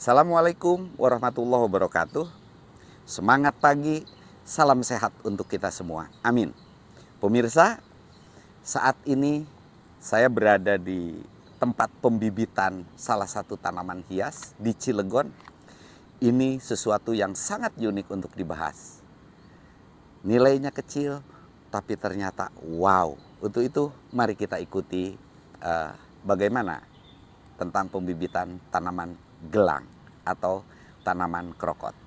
Assalamualaikum warahmatullahi wabarakatuh. Semangat pagi, salam sehat untuk kita semua. Amin. Pemirsa, saat ini saya berada di tempat pembibitan salah satu tanaman hias di Cilegon. Ini sesuatu yang sangat unik untuk dibahas. Nilainya kecil, tapi ternyata wow. Untuk itu, mari kita ikuti bagaimana tentang pembibitan tanaman gelang atau tanaman krokot.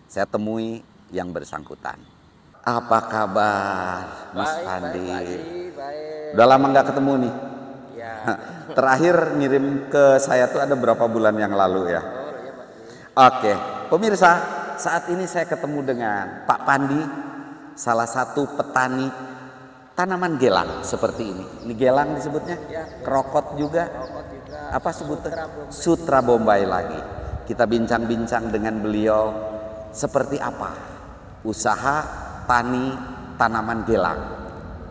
Saya temui yang bersangkutan. Apa kabar, Mas Andi? Baik. Udah lama nggak ketemu nih. Ya. Terakhir ngirim ke saya tuh ada berapa bulan yang lalu ya. Oke, pemirsa, saat ini saya ketemu dengan Pak Pandi, salah satu petani tanaman gelang seperti ini. Ini gelang disebutnya, krokot juga. Apa sebutnya? Sutra Bombay lagi. Kita bincang-bincang dengan beliau seperti apa usaha tani tanaman gelang.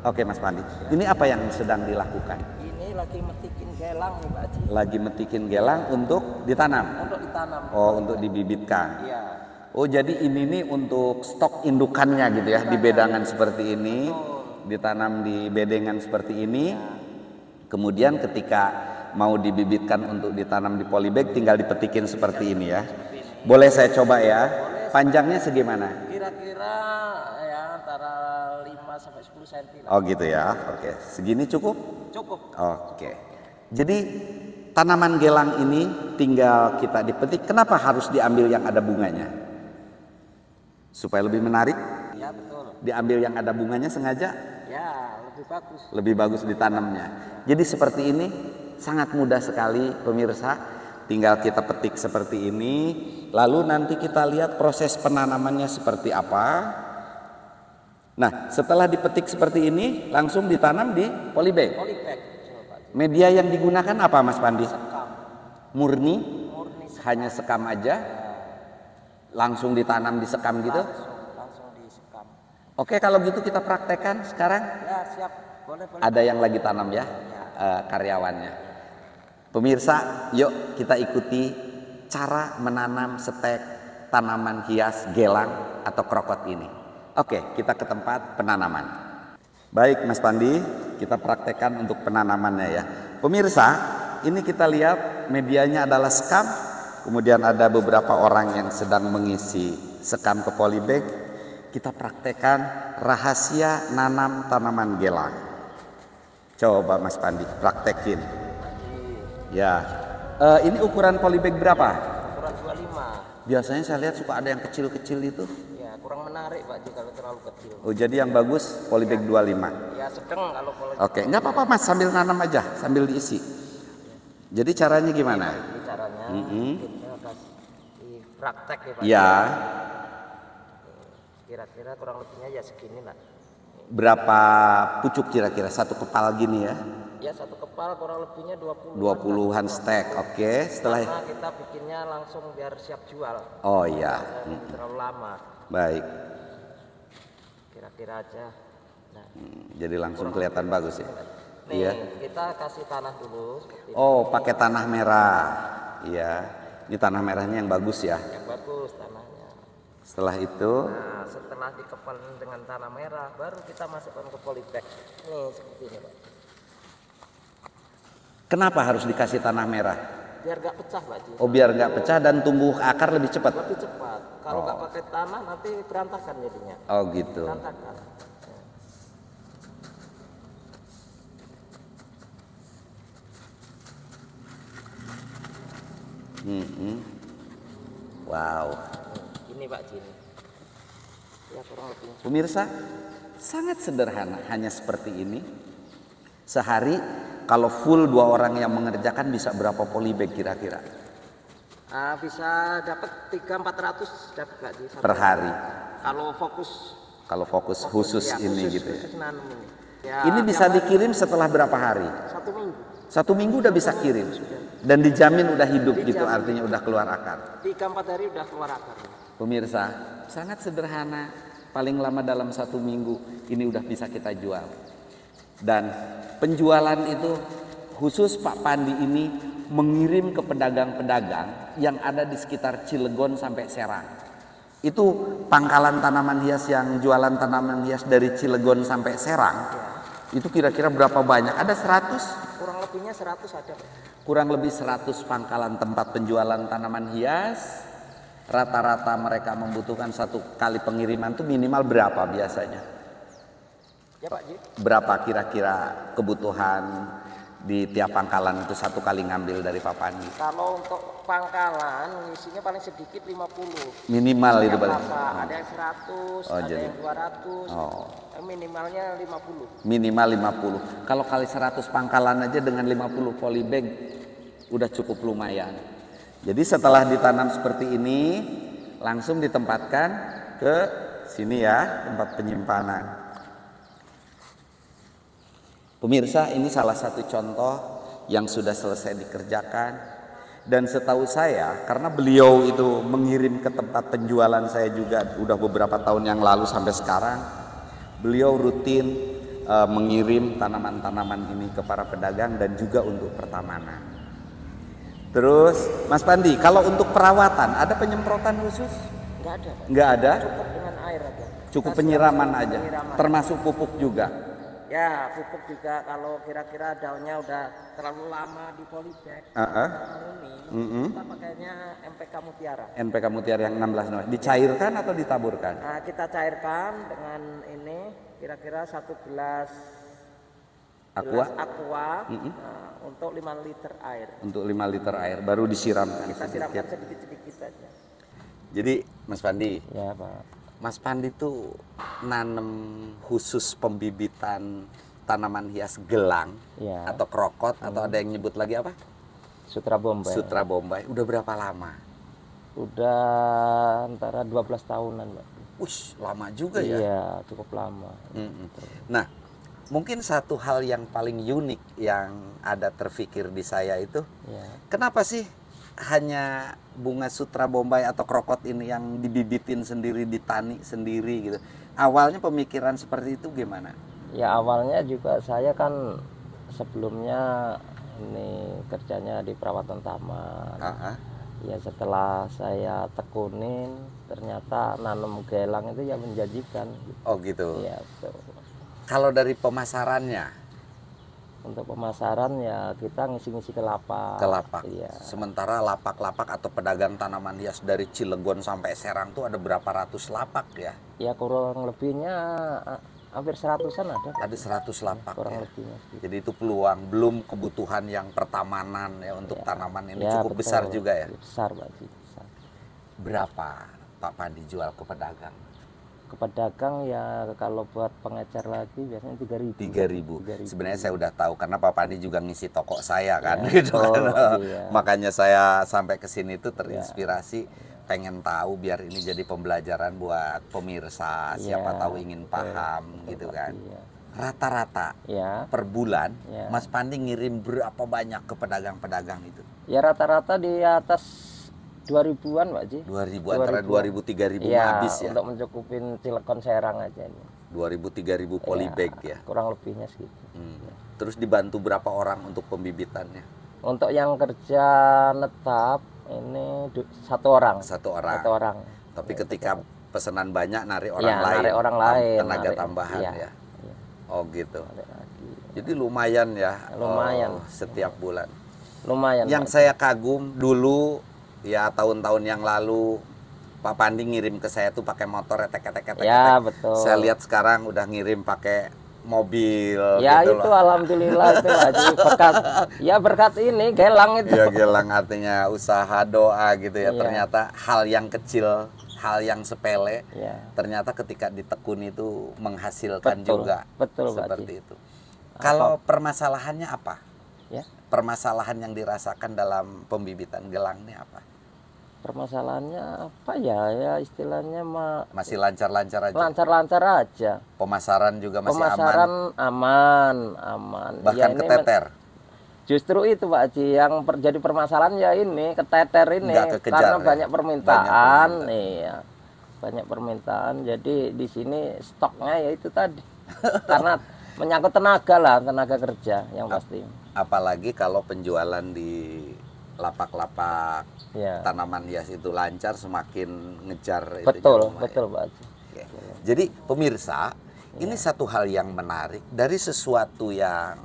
Oke Mas Pandi, ini apa yang sedang dilakukan? Ini lagi metikin gelang nih Pak Haji. Lagi metikin gelang untuk ditanam? Untuk ditanam. Oh, untuk dibibitkan. Iya. Oh, jadi ini nih untuk stok indukannya gitu ya, di bedangan seperti ini, ditanam di bedengan seperti ini. Kemudian ketika mau dibibitkan untuk ditanam di polybag tinggal dipetikin seperti ini ya. Boleh saya coba ya? Panjangnya segimana? Kira-kira ya antara 5 sampai 10 cm. Oh gitu ya. Oke, segini cukup? Cukup. Oke. Jadi tanaman gelang ini tinggal kita dipetik. Kenapa harus diambil yang ada bunganya? Supaya lebih menarik? Ya betul. Diambil yang ada bunganya sengaja? Ya, lebih bagus. Lebih bagus ditanamnya. Jadi seperti ini sangat mudah sekali pemirsa. Tinggal kita petik seperti ini. Lalu nanti kita lihat proses penanamannya seperti apa. Nah, setelah dipetik seperti ini langsung ditanam di polybag. Polybag. Media yang digunakan apa Mas Pandi? Sekam. Murni? Murni sekam. Hanya sekam aja? Langsung ditanam di sekam gitu? Langsung disekam. Oke, kalau gitu kita praktekkan sekarang. Ya, siap. Boleh. Ada yang lagi tanam ya, karyawannya. Pemirsa, yuk kita ikuti cara menanam stek tanaman hias gelang atau krokot ini. Oke, kita ke tempat penanaman. Baik Mas Pandi, kita praktekkan untuk penanamannya ya. Pemirsa, ini kita lihat medianya adalah sekam. Kemudian ada beberapa orang yang sedang mengisi sekam ke polybag. Kita praktekkan rahasia nanam tanaman gelang. Coba Mas Pandi praktekin. Ya, ini ukuran polybag berapa? Ukuran 25. Biasanya saya lihat suka ada yang kecil-kecil itu. Ya, kurang menarik Pak Haji kalau terlalu kecil. Oh, jadi yang bagus polybag 25. Ya, sedang kalau polybag. Oke, nggak apa-apa Mas, sambil nanam aja, sambil diisi. Jadi caranya gimana? Ini caranya. Kita kasih praktek ya Pak. Ya. Kira-kira kurang lebihnya ya segini lah. Berapa pucuk kira-kira? Satu kepal gini ya? Ya, satu kepal kurang lebihnya 20. 20-an stek. Oke, setelah Karena kita bikinnya langsung biar siap jual. Oh iya. Terlalu lama. Baik. Kira-kira aja. Nah, Jadi langsung kelihatan bagus ya. nih Iya. kita kasih tanah dulu seperti Oh, pakai tanah merah. Iya. Ini tanah merahnya yang bagus ya. yang bagus tanahnya. Setelah itu, Nah, setelah dikepalin dengan tanah merah, baru kita masukkan ke polybag. Nih seperti ini Pak. kenapa harus dikasih tanah merah? Biar nggak pecah Pak Haji. Oh, biar nggak pecah dan tumbuh akar lebih cepat. Lebih cepat. Kalau nggak pakai tanah nanti berantakan jadinya. Oh gitu. Berantakan. Wow. Ini Pak Haji. Ya kurang lebih. Pemirsa, sangat sederhana, hanya seperti ini. Sehari kalau full 2 orang yang mengerjakan bisa berapa polybag kira-kira? Bisa dapat 300-400 dapat Pak Haji. Per hari. Kalau fokus. Kalau fokus khusus ya, ini khusus, gitu ya. khusus nanam ini. Ya, Ini bisa tiap hari, dikirim setelah berapa hari? 1 minggu. 1 minggu udah bisa kirim. Dan dijamin udah hidup gitu, Dijamin. artinya udah keluar akar. 3-4 hari udah keluar akar. Pemirsa, sangat sederhana. Paling lama dalam 1 minggu ini udah bisa kita jual. Dan penjualan itu khusus Pak Pandi ini mengirim ke pedagang-pedagang yang ada di sekitar Cilegon sampai Serang. Itu pangkalan tanaman hias yang jualan tanaman hias dari Cilegon sampai Serang. Itu kira-kira berapa banyak? Ada 100? Kurang lebihnya 100 ada. Kurang lebih 100 pangkalan tempat penjualan tanaman hias. Rata-rata mereka membutuhkan satu kali pengiriman itu minimal berapa biasanya? Ya Pak Ji. Berapa kira-kira kebutuhan di tiap pangkalan itu satu kali ngambil dari Pak Pandi? Kalau untuk pangkalan isinya paling sedikit 50. Minimal itu Setiap paling. lapak, ada yang 100, Oh, ada jadi. yang 200. Minimalnya 50. Minimal 50. Kalau kali 100 pangkalan aja dengan 50 polybag udah cukup lumayan. Jadi setelah ditanam seperti ini langsung ditempatkan ke sini ya, tempat penyimpanan. Pemirsa, ini salah satu contoh yang sudah selesai dikerjakan. Dan setahu saya, karena beliau itu mengirim ke tempat penjualan saya juga udah beberapa tahun yang lalu sampai sekarang, beliau rutin mengirim tanaman-tanaman ini ke para pedagang dan juga untuk pertamanan. Terus, Mas Pandi, kalau untuk perawatan ada penyemprotan khusus? Nggak ada Pak. Nggak ada? Cukup dengan air aja. Cukup Kita penyiraman siram aja, penyiraman. termasuk pupuk juga. Ya, pupuk juga kalau kira-kira daunnya udah terlalu lama di polybag, kita pakainya MPK Mutiara. NPK Mutiara yang 16 dicairkan atau ditaburkan? Nah, kita cairkan dengan ini kira-kira 1 gelas Aqua? aqua untuk 5 liter air. Untuk 5 liter air baru disiramkan Kita siramkan sedikit. sedikit-sedikit saja. Jadi Mas Pandi, Ya Pak. Mas Pandi tuh nanam khusus pembibitan tanaman hias gelang Ya. atau krokot atau ada yang nyebut lagi apa? Sutra Bombay. Sutra Bombay. Udah berapa lama? Udah antara 12 tahunan Pak. Wih, lama juga ya. Iya, cukup lama. Nah, mungkin satu hal yang paling unik yang ada terfikir di saya itu, Ya. kenapa sih hanya bunga Sutra Bombay atau krokot ini yang dibibitin sendiri, ditani sendiri gitu? Awalnya pemikiran seperti itu gimana? Ya awalnya juga saya kan sebelumnya ini kerjanya di perawatan taman. Ya setelah saya tekunin ternyata nanam gelang itu ya menjanjikan. Oh gitu. Iya betul. Kalau dari pemasarannya Untuk pemasaran ya kita ngisi-ngisi ke lapak. ke lapak, Iya. sementara lapak-lapak atau pedagang tanaman hias dari Cilegon sampai Serang tuh ada berapa ratus lapak ya? Ya kurang lebihnya hampir 100-an ada. Ada 100 lapak Kurang ya. lebihnya segitu. Jadi itu peluang, belum kebutuhan yang pertamanan ya untuk tanaman ini Ya, cukup betul. besar juga ya. Besar Pak Ji, besar. Berapa Pak Pandi jual ke pedagang? Ke pedagang ya kalau buat pengecer lagi biasanya 3.000. 3.000. Sebenarnya saya udah tahu karena Pak Pandi juga ngisi toko saya kan, Ya, gitu kan. iya. Makanya saya sampai ke sini tuh terinspirasi, pengen tahu biar ini jadi pembelajaran buat pemirsa, siapa tahu ingin paham gitu kan. Iya. Rata-rata Ya. per bulan Ya. Mas Pandi ngirim berapa banyak ke pedagang-pedagang itu? Ya rata-rata di atas 2000-an Pak Ji. 2000, antara 2000 3000 Ya, habis ya. untuk mencukupin Cilegon Serang aja ini. 2000 3000 polybag ya. Kurang lebihnya segitu. Terus dibantu berapa orang untuk pembibitannya? Untuk yang kerja netap ini satu orang. Satu orang. Satu orang. Tapi ketika pesanan banyak narik orang Ya, lain. narik orang lain, Tenaga narik. tambahan Iya. ya. Oh gitu. Narik lagi. Jadi lumayan ya. Lumayan. Setiap bulan. Lumayan. Yang Pak. saya kagum dulu ya tahun-tahun yang lalu Pak Pandi ngirim ke saya tuh pakai motor etek-etek. Ya, betul. Saya lihat sekarang udah ngirim pakai mobil Ya gitu itu loh. alhamdulillah itu Haji berkat ya berkat ini gelang itu. Ya gelang artinya usaha doa gitu ya. Iya. Ternyata hal yang kecil, hal yang sepele, Ya. ternyata ketika ditekuni itu menghasilkan Betul, juga. betul, Pak seperti Haji. itu. Kalau permasalahannya apa? Ya. Permasalahan yang dirasakan dalam pembibitan gelang ini apa? Permasalahannya apa ya? Ya istilahnya Masih lancar-lancar aja. lancar-lancar aja. Pemasaran juga masih Pemasaran aman. aman. Bahkan Ya, ini keteter. justru itu Pak Haji yang jadi permasalahan ya ini keteter ini Nggak kekejar, karena ya? banyak permintaan. Banyak permintaan. Iya. Banyak permintaan. Jadi di sini stoknya ya itu tadi. Karena menyangkut tenaga lah, tenaga kerja yang pasti. Apalagi kalau penjualan di lapak-lapak Ya. tanaman hias itu lancar, semakin ngejar Betul, itunya, betul Pak Haji. Oke. Jadi pemirsa, ini satu hal yang menarik dari sesuatu yang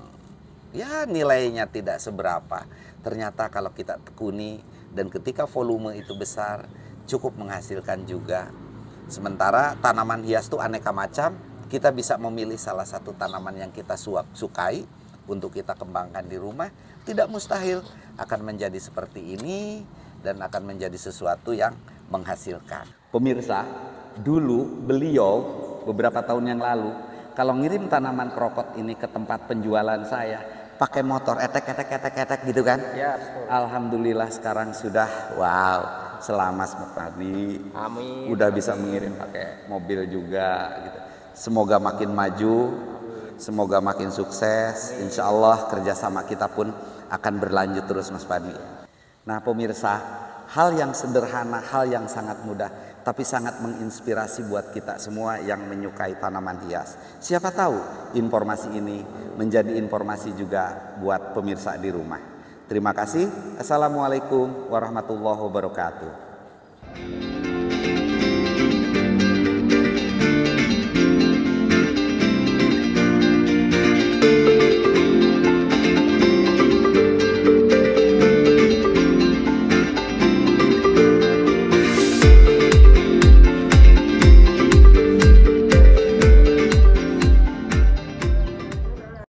ya nilainya tidak seberapa. Ternyata kalau kita tekuni dan ketika volume itu besar, cukup menghasilkan juga. Sementara tanaman hias itu aneka macam, kita bisa memilih salah satu tanaman yang kita sukai untuk kita kembangkan di rumah. Tidak mustahil akan menjadi seperti ini dan akan menjadi sesuatu yang menghasilkan. Pemirsa, dulu beliau beberapa tahun yang lalu kalau ngirim tanaman krokot ini ke tempat penjualan saya pakai motor etek gitu kan. Ya, betul. Alhamdulillah sekarang sudah selamat Mas Padi. Amin. Udah bisa mengirim pakai mobil juga gitu. Semoga makin maju, semoga makin sukses. Insya Allah kerjasama kita pun akan berlanjut terus Mas Padi. Nah pemirsa, hal yang sederhana, hal yang sangat mudah, tapi sangat menginspirasi buat kita semua yang menyukai tanaman hias. Siapa tahu informasi ini menjadi informasi juga buat pemirsa di rumah. Terima kasih. Assalamualaikum warahmatullahi wabarakatuh.